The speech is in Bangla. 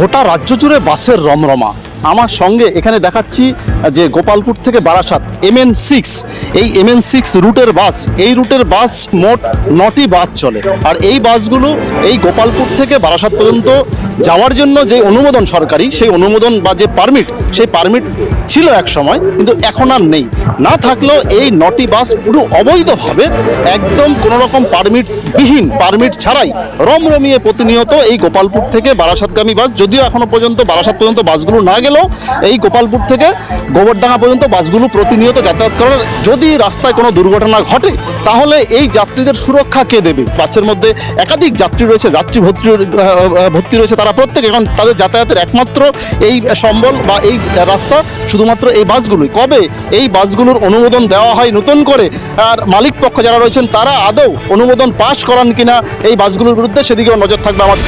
গোটা রাজ্য জুড়ে বাসের রমরমা। আমার সঙ্গে এখানে দেখাচ্ছি যে গোপালপুর থেকে বারাসাত MN6, এই MN6 রুটের বাস, এই রুটের বাস মোট 9টি বাস চলে। আর এই বাসগুলো এই গোপালপুর থেকে বারাসাত পর্যন্ত যাওয়ার জন্য যে অনুমোদন সরকারি, সেই অনুমোদন বা যে পারমিট, সেই পারমিট ছিল এক সময়, কিন্তু এখন আর নেই। না থাকলেও এই 9টি বাস পুরো অবৈধভাবে, একদম কোনো রকম পারমিটবিহীন, পারমিট ছাড়াই রমরমিয়ে প্রতিনিয়ত এই গোপালপুর থেকে বারাসাতগামী বাস, যদিও এখনো পর্যন্ত বারাসাত পর্যন্ত বাসগুলো না গেলেও এই গোপালপুর থেকে গোবরডাঙ্গা পর্যন্ত বাসগুলো প্রতিনিয়ত যাতায়াত করার। যদি রাস্তায় কোনো দুর্ঘটনা ঘটে তাহলে এই যাত্রীদের সুরক্ষা কে দেবে? বাসের মধ্যে একাধিক যাত্রী রয়েছে, যাত্রী ভর্তি রয়েছে, তারা প্রত্যেকে এখন তাদের যাতায়াতের একমাত্র এই সম্বল বা এই রাস্তা শুধুমাত্র এই বাসগুলোই। কবে এই বাসগুলোর অনুমোদন দেওয়া হয় নতুন করে, আর মালিক পক্ষ যারা রয়েছেন তারা আদৌ অনুমোদন পাস করান কিনা এই বাসগুলোর বিরুদ্ধে, সেদিকেও নজর থাকবে আমার।